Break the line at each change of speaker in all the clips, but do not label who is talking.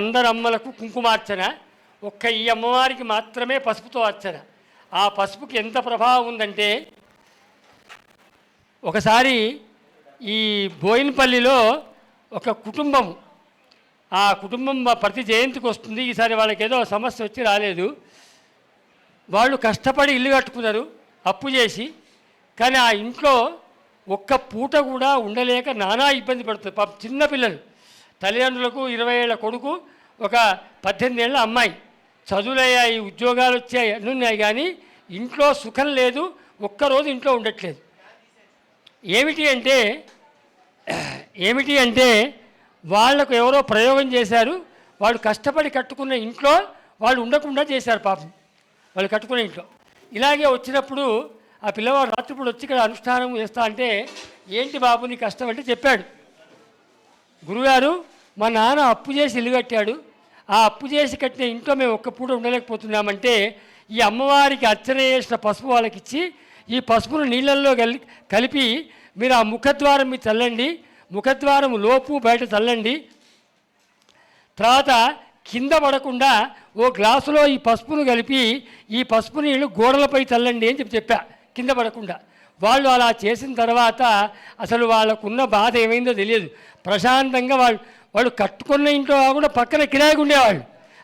అందరు అమ్మలకు కుంకుమార్చన, ఒక్క ఈ అమ్మవారికి మాత్రమే పసుపుతో అర్చన. ఆ పసుపుకి ఎంత ప్రభావం ఉందంటే, ఒకసారి ఈ బోయినపల్లిలో ఒక కుటుంబం, ఆ కుటుంబం ప్రతి జయంతికి వస్తుంది. ఈసారి వాళ్ళకి ఏదో సమస్య వచ్చి రాలేదు. వాళ్ళు కష్టపడి ఇల్లు కట్టుకున్నారు అప్పు చేసి. కానీ ఆ ఇంట్లో ఒక్క పూట కూడా ఉండలేక నానా ఇబ్బంది పడుతుంది. చిన్నపిల్లలు, తల్లిదండ్రులకు 20 ఏళ్ల కొడుకు, ఒక 18 ఏళ్ల అమ్మాయి. చదువులయ్యాయి, ఉద్యోగాలు వచ్చాయి, అన్నీ ఉన్నాయి, కానీ ఇంట్లో సుఖం లేదు. ఒక్కరోజు ఇంట్లో ఉండట్లేదు. ఏమిటి అంటే వాళ్లకు ఎవరో ప్రయోగం చేశారు. వాళ్ళు కష్టపడి కట్టుకున్న ఇంట్లో వాళ్ళు ఉండకుండా చేశారు. పాపం వాళ్ళు కట్టుకున్న ఇంట్లో. ఇలాగే వచ్చినప్పుడు ఆ పిల్లవాడు రాత్రిపూట వచ్చి ఇక్కడ అనుష్ఠానం చేస్తా అంటే, ఏంటి బాబు నీ కష్టం అంటే చెప్పాడు, గురుగారు మా నాన్న అప్పు చేసి ఇల్లు కట్టాడు, ఆ అప్పు చేసి కట్టిన ఇంట్లో మేము ఒక్క పూట ఉండలేకపోతున్నామంటే, ఈ అమ్మవారికి అర్చన చేసిన పసుపు వాళ్ళకి ఇచ్చి, ఈ పసుపును నీళ్ళల్లో కలిపి మీరు ఆ ముఖద్వారం మీద చల్లండి, ముఖద్వారం లోపు బయట చల్లండి, తర్వాత కింద పడకుండా ఓ గ్లాసులో ఈ పసుపును కలిపి ఈ పసుపు నీళ్ళు గోడలపై చల్లండి అని చెప్పా, కింద పడకుండా. వాళ్ళు అలా చేసిన తర్వాత అసలు వాళ్ళకున్న బాధ ఏమైందో తెలియదు. ప్రశాంతంగా వాళ్ళు కట్టుకున్న ఇంట్లో కాకుండా పక్కన కిరాయికి ఉండేవాళ్ళు.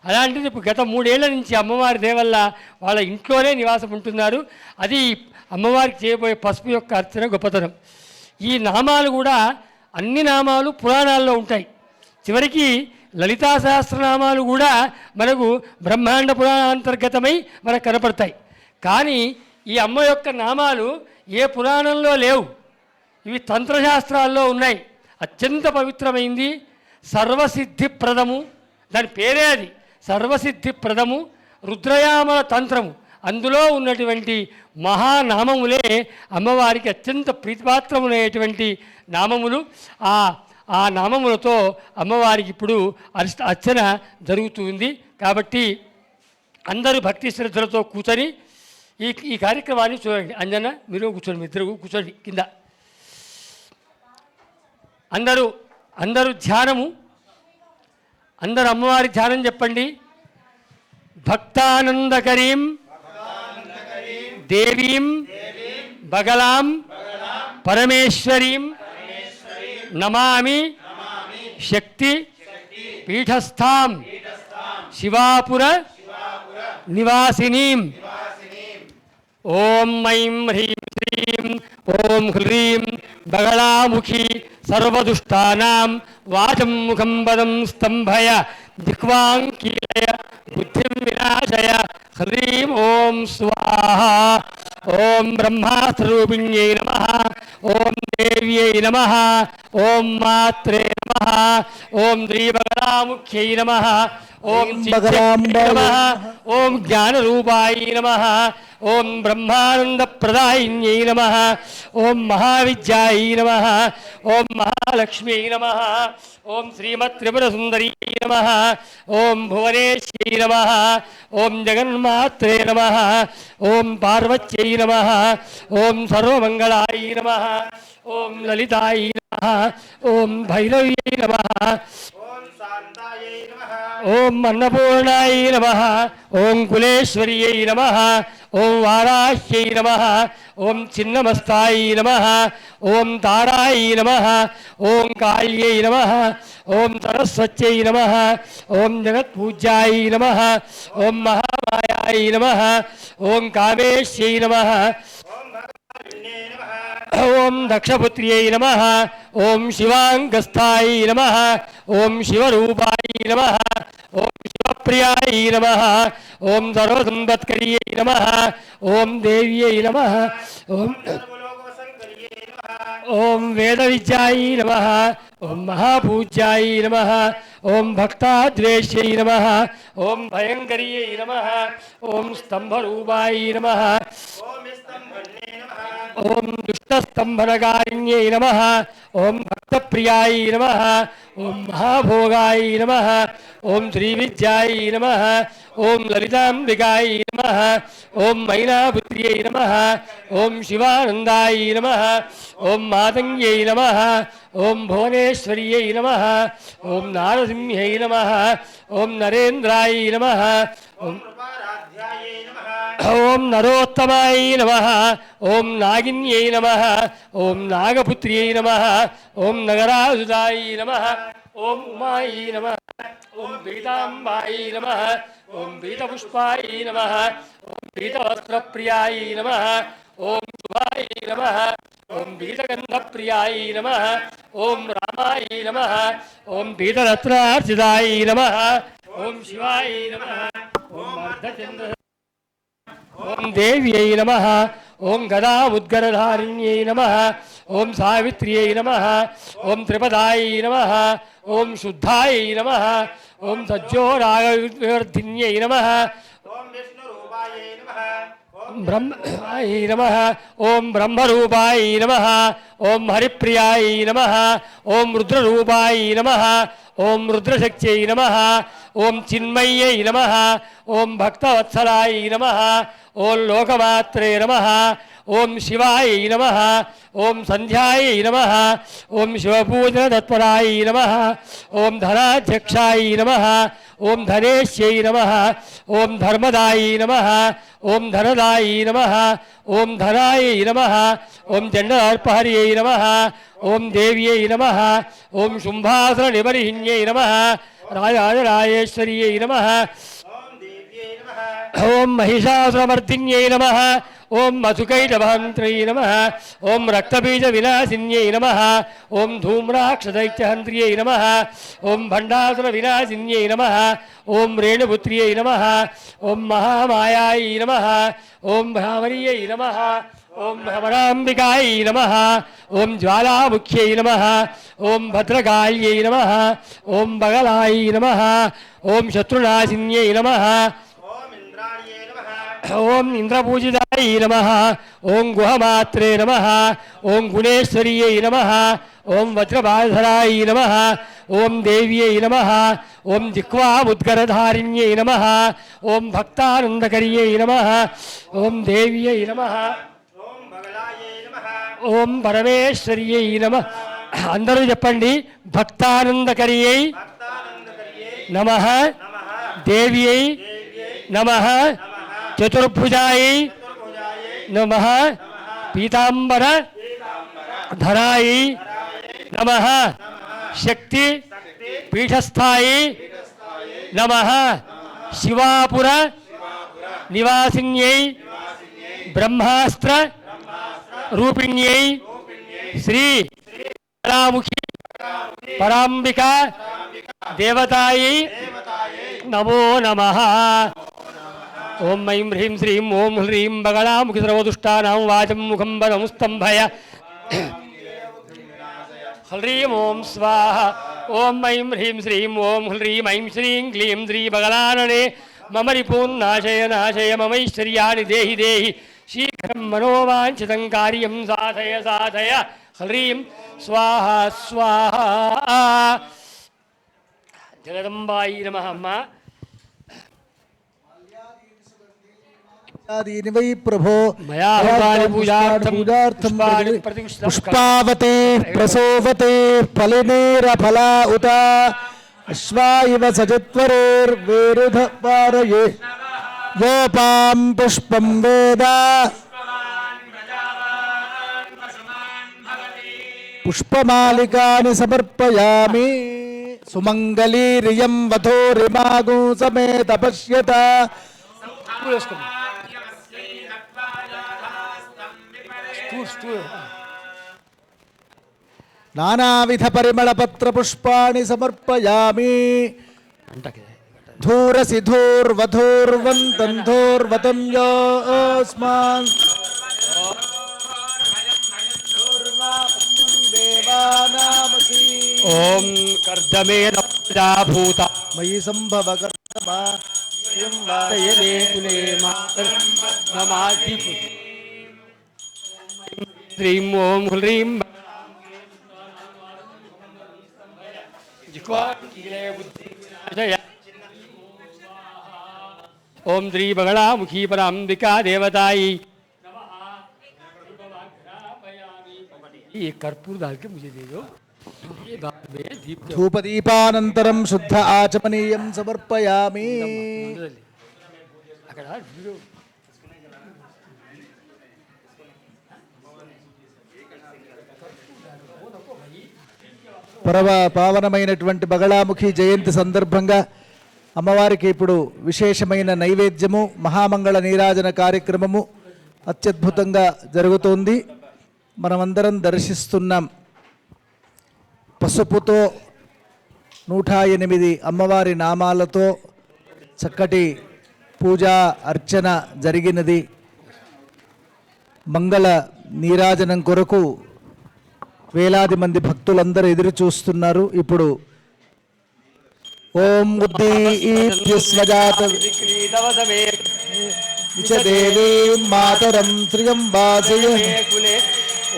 అలాంటిది ఇప్పుడు గత 3 ఏళ్ల నుంచి అమ్మవారి దేవల్ల వాళ్ళ ఇంట్లోనే నివాసం ఉంటున్నారు. అది అమ్మవారికి చేయబోయే పసుపు యొక్క అర్చన గొప్పతనం. ఈ నామాలు కూడా అన్ని నామాలు పురాణాల్లో ఉంటాయి. చివరికి లలితా సహస్రనామాలు కూడా మనకు బ్రహ్మాండ పురాణాంతర్గతమై మనకు కనపడతాయి. కానీ ఈ అమ్మ యొక్క నామాలు ఏ పురాణంలో లేవు. ఇవి తంత్రశాస్త్రాల్లో ఉన్నాయి. అత్యంత పవిత్రమైంది, సర్వసిద్ధిప్రదము, దాని పేరే అది, సర్వసిద్ధిప్రదము, రుద్రయామల తంత్రము. అందులో ఉన్నటువంటి మహానామములే అమ్మవారికి అత్యంత ప్రీతిపాత్రములైనటువంటి నామములు. ఆ నామములతో అమ్మవారికి ఇప్పుడు అర్చన జరుగుతుంది. కాబట్టి అందరూ భక్తి శ్రద్ధలతో కూర్చొని ఈ కార్యక్రమాన్ని చూడండి. అంజన మీరు కూర్చోండి, మీ ఇద్దరు కూర్చోండి కింద. అందరూ ధ్యానము, అందరూ అమ్మవారి ధ్యానం చెప్పండి. భక్తానందకరీం దేవీం బగలాం పరమేశ్వరీం నమామి శక్తి పీఠస్థాం శివాపుర నివాసినీం. ఓం ఐం హ్రీం శ్రీం ఓం హ్రీం బగళాముఖి సర్వదుష్టానాం వాచం ముఖం పదం స్తంభయ దిక్వాంకీలయ బుద్ధిం వినాశయ. హ్రీం ఓం స్వాహా. ఓం బ్రహ్మాస్త్రరూపిణ్యై నమః. ఓం దేవ్యై నమః. ఓం మాత్రే నమః. ఓం శ్రీబగళాముఖ్యై నమః. ఓం నమః. ఓం జ్ఞానరూపాయ నమః. ఓం బ్రహ్మానందప్రదాయిన్యై నమః. ఓం మహావిద్యాయ నమః. ఓం మహాలక్ష్మ్యై నమః. ఓం శ్రీమత్త్రిపురసుందర్యై నమః. ఓం భువనేశ్వరీ నమః. ఓం జగన్మాత్రే నమః. ఓం పార్వత్యై నమః. ఓం సర్వమంగళాయ నమః. ఓం లలితాయ నమః. ఓం భైరవ్యై నమః. ఓం అన్నపూర్ణాయ నమః. ఓం కులేశ్వర్యై నమః. ఓం వారాహ్యై నమః. ఓం చిన్నమస్తాయ నమః. ఓం తారాయ నమః. ఓం కాళ్యై నమః. ఓం సరస్వత్యై నమః. ఓం జగత్పూజ్యాయ నమః. ఓం మహామాయాయ నమః. ఓం కామేశ్యై నమః. ఓం దక్షపుత్ర్యై నమః. ఓం శివాంగస్థాయ నమః. ఓం శివరూపాయ నమః. ఓం శివప్రియాయ నమః. ఓం సర్వసంపత్కర్యై నమః. ఓం దేవ్యై నమః. ఓం వేద విద్యాయ నమః. ఓం మహాపూజ్యాయ నమః. ఓం భక్తాద్వేష్యై నమః. ఓం భయంకర్యై నమః. ఓం స్తంభరూపాయ నమః. ఓం దుష్టస్తంభనకారిణ్యై నమః. ఓం భక్తప్రియాయ నమః. ఓం మహాభోగాయ నమః. ఓం శ్రీవిద్యాయ నమః. ఓం లలితాంబికాయ నమః. ఓం మైనాపుత్ర్యై నమః. ఓం శివానందాయ నమః. ఓం మాతంగ్యై నమః. ఓం భువనేశ్వర్యై నమః. ఓం నారసింహ్యై నమః. ఓం నరేంద్రాయ నమః. ఓం నరోత్తమాయ నమః. ఓం నాగిన్యై నమః. ఓం నాగపుత్ర్యై నమః. ఓం నగరాజుదాయ నమః. ఓం ఉమాయ నమః. ఓం పీతాంబాయ నమః. ఓం పీతపుష్పాయ నమః. ఓం పీతవస్త్రప్రియాయ నమః. ఓం శుభాయ నమః. ఓం పీతగంధప్రియాయ నమః. ఓం రామాయ నమః. ఓం పీతరత్నార్చితాయ నమః. ఓం శివాయ నమః. ఓం అర్ధచంద్ర ఓం దేవ్యై నమః. ఓం గదాముద్గరధారిణ్యై నమః. ఓం సావిత్ర్యై నమః. ఓం త్రిపదాయ నమః. ఓం శుద్ధాయ నమః. ఓం సజ్జోరాగవర్ధిన్యై నమః. బ్రహ్మాయ నమః. ఓం బ్రహ్మరూపాయ నమః. ఓం హరిప్రియాయ నమః. ఓం రుద్రరూపాయ నమః. ఓం రుద్రశక్త్యై నమః. ఓం చిన్మయ్యై నమః. ఓం భక్తవత్సలాయ నమః. ఓం లోకమాత్రే నమః. ఓం శివాయ నమః. ఓం సంధ్యాయ నమః. ఓం శివపూజనతత్పరాయ నమః. ఓం ధనాధ్యక్షాయ నమః. ఓం ధనేశ్యై నమః. ఓం ధర్మదాయ నమః. ఓం ధనదాయ నమః. ఓం ధనాయ నమః. ఓం జండార్పహర్యై నమః. ఓం దేవ్యై నమః. ఓం శుంభాసుర నిబర్హిణ్యై నమః. రాజరాజేశ్వర్యై నమః. ఓం మహిషాసురమర్దిన్యై నమః. ఓం మధుకైటభాంత్రై నమః. ఓం రక్తబీజ వినాశిన్యై నమః. ఓం ధూమ్రాక్షదైత్యహంత్ర్యై నమః. ఓం భండాసుర వినాశిన్యై నమః. ఓం రేణుపుత్ర్యై నమః. ఓం మహామాయాయ నమః. ఓం భ్రామర్యై నమః. ఓం భ్రమరాంబికాయ నమః. ఓం జ్వాలాముఖ్యై నమః. ఓం భద్రకాళ్యై నమః. ఓం బగలాయ నమః. ఓం శత్రునాశిన్యై నమః. ఓం ఇంద్రపూజితాయ నమః. ఓం గుహమాత్రే నమః. ఓం గుణేశ్వర్యై నమః. ఓం వజ్రబాధరాయ నమః. ఓం దేవ్యై నమః. ఓం జిహ్వాముద్గరధారిణ్యై నమః. ఓం భక్తానందకర్యై నమః. ఓం దేవ్యై నమః. ఓం పరమేశ్వర్యై నమః. అందరూ చెప్పండి. భక్తానందకర్యై నమః. దేవ్యై నమః. చతుర్భుజాయై నమః. పీతాంబర ధరాయై నమః. శక్తి పీఠస్థాయై నమః. శివాపుర నివాసిన్యై బ్రహ్మాస్త్ర రూపిణ్యై శ్రీ పరాముఖి పరాంబిక దేవతాయై నమో నమః. ఓం ఐం హ్రీం శ్రీం ఓం హ్రీం బగళాముఖి సర్వదుష్టానాం వాచం ముఖం బలముస్తంభయ. హ్రీం ఓం స్వాహ. ఓం ఐం హ్రీం శ్రీం ఓం హ్రీం ఐం శ్రీం క్లీం శ్రీ బగళాననే మమ రిపూన్నాశయ నాశయ మమైశ్వర్యాణి దేహి దేహి శీఘ్రం మనోవాంఛితం కార్యం సాధయ సాధయ. హ్రీం స్వాహ స్వాహ. జగదంబాయి నమః. అమ్మ
వై ప్రభో పూజార్థం పుష్పావతే ప్రసోవతే ఫలినేరఫల ఉత అశ్వా ఇవ సజత్వరేర్వేరుధ పారయే యోపాం పుష్పం వేద పుష్పమాలికాని సమర్పయామి. సుమంగళీరియం వధోరిమాగు సమేత పశ్యత. నానావిధ పరిమళ పత్ర పుష్పాణి సమర్పయామి. ధూరసి ధూర్వధూర్వంతం ధూర్వతం యోస్మాన్ దేవానామసి.
ఓం కర్దమేన ప్రజాభూత
మయి సంభవ కర్దమా
కులే మాతరం నమాధి. శ్రీం ఓం హ్రీం ఓం శ్రీ బగళాముఖీ పరాంబికా దేవతాయి ये कर्पूर डाल के मुझे दे दो ये बाद में दीप के
ధూపదీపానంతరం శుద్ధ ఆచమనీయం సమర్పయామి.
ముందరది. అక్కడ వీడియో
పావనమైనటువంటి బగళాముఖి జయంతి సందర్భంగా అమ్మవారికి ఇప్పుడు విశేషమైన నైవేద్యము మహామంగళ నీరాజన కార్యక్రమము అత్యద్భుతంగా జరుగుతోంది. మనమందరం దర్శిస్తున్నాం. పసుపుతో 108 అమ్మవారి నామాలతో చక్కటి పూజా అర్చన జరిగినది. మంగళ నీరాజనం కొరకు వేలాది మంది భక్తులందరూ ఎదురు చూస్తున్నారు. ఇప్పుడు ఓం ఉద్దీప్యస్వజాత దేవీం మాతరం శ్రియం వాసయ.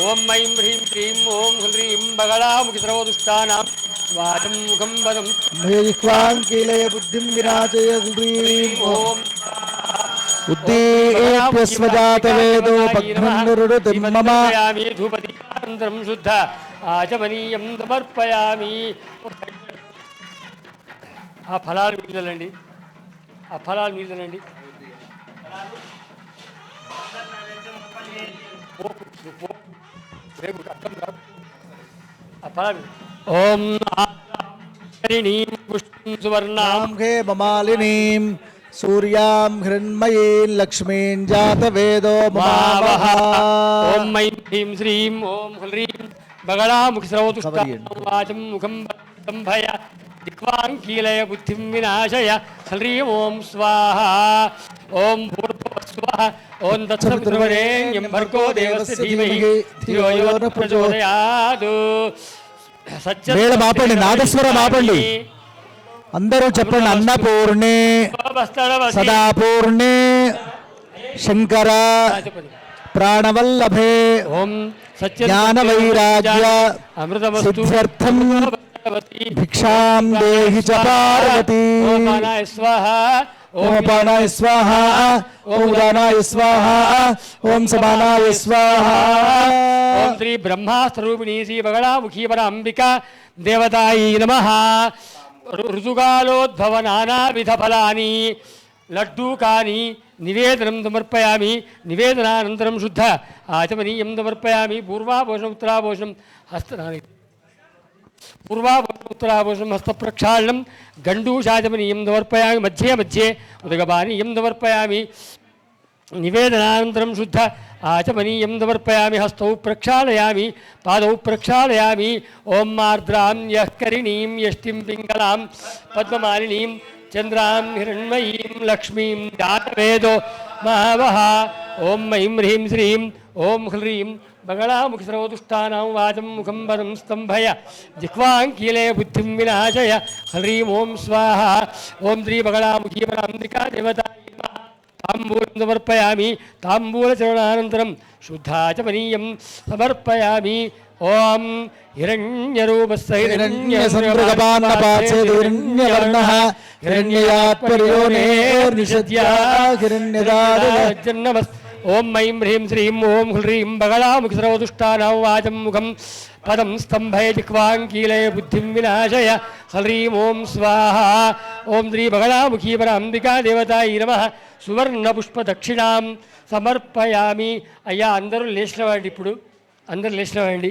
ఓం ఐం హ్రీం క్రీం ఓం హ్రీం బగళాముఖి సర్వదుష్టానాం వాచం ముఖం వదం
జిహ్వాంకీలయ బుద్ధిం వినాశయ. హ్రీం
ఓం
ఉద్దీప్యస్వజాత వేదో పగ్నంరుడు మమ.
ధూపదీపానంతరం శుద్ధ ఆచమనీయం సమర్పయామి. ఆ ఫలాలు మిగిలండి, ఆ ఫలాలు మిగిలండి. ఓం పుష్పం సువర్ణాం
హే మమాలినీం సూర్యాం హిరణ్మయీం లక్ష్మీం జాత వేదో మమావహ.
ఓం ఐం హ్రీం శ్రీం ఓం హ్రీం బగళాముఖి సర్వదుష్టానాం ముఖం సంభయ దిక్వాంకీలయ బుద్ధిం వినాశయ. హ్రీం ఓం స్వాహ. ఓం భూర్భువస్వః. ఓం తత్సవితుర్వరేణ్యం భర్గో దేవస్య ధీమహి ధియో యో నః ప్రచోదయాత్.
మేళం ఆపండి, నాదస్వరం ఆపండి. అందరూ చెప్పండి. అన్నపూర్ణే సదాపూర్ణే శంకర ప్రాణవల్లభే
ఓం
జ్ఞాన వైరాగ్య సిద్ధ్యర్థం భిక్షాం దేహి చ పార్వతీ.
స్వాహ.
ఓం అపానాయ స్వాహ. ఓం ఉదానాయ స్వాహ. ఓం సమానాయ స్వాహ.
ఓం శ్రీ బ్రహ్మాస్వరూపిణీ శ్రీ బగళాముఖీ పరాంబికా దేవతాయై నమః. ఋతుకాలోద్భవ నానావిధ ఫలాని లడ్డూకాని నివేదనం సమర్పయామి. నివేదనానంతరం శుద్ధ ఆచమనీయం సమర్పయామి. పూర్వాభూషణం ఉత్తరాభూషణం హస్తనాని పూర్వాభూషణం హస్తప్రక్షాళనం గండూషాచమనీయం సమర్పయామి. మధ్యే మధ్యే ఉదగపానీయం సమర్పయామి. నివేదనానంతరం శుద్ధ ఆచమనీయం సమర్పయామి. హస్తౌ ప్రక్షాళయామి, పాదౌ ప్రక్షాళయామి. ఓం ఆర్ద్రాం యః కరిణీం యష్టిం పింగళాం పద్మమాలినీం చంద్రాం హిరణ్మయీం లక్ష్మీం జాతవేదో మహావహ. ఓం ఐం హ్రీం శ్రీం ఓం హ్రీం బగళాముఖి సర్వదుష్టానాం వాచం ముఖం వదం స్తంభయ జిహ్వాంకీలయ బుద్ధిం వినాశయ. హ్రీం ఓం స్వాహ. ఓం శ్రీ బగళాముఖీ పరాంబికా దేవతాయై నమః. తాంబూలం సమర్పయామి. తాంబూలచరణానంతరం శుద్ధాచమనీయం సమర్పయామి. ఓం హిరణ్యరూపస్య
హిరణ్యవర్ణః హిరణ్యయాత్పర్యోనేర్నిషద్యా హిరణ్యదానః.
ఓం ఐం హ్రీం శ్రీం ఓం హ్రీం బగళాముఖి సర్వదుష్టానాం వాచం ముఖం పదం స్తంభయ జిహ్వాంకీలయ బుద్ధిం వినాశయ. హ్రీం ఓం స్వాహ. ఓం శ్రీ బగళాముఖీ పరాంబికా దేవతాయై నమః. సువర్ణ పుష్ప దక్షిణాం సమర్పయామి. అయ్యా అందరూ లేచినవాడి, ఇప్పుడు అందరూ లేచినవాడి.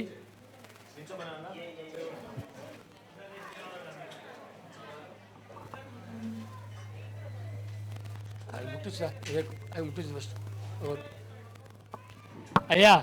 అది ముట్టు ఫస్ట్. అయ్యా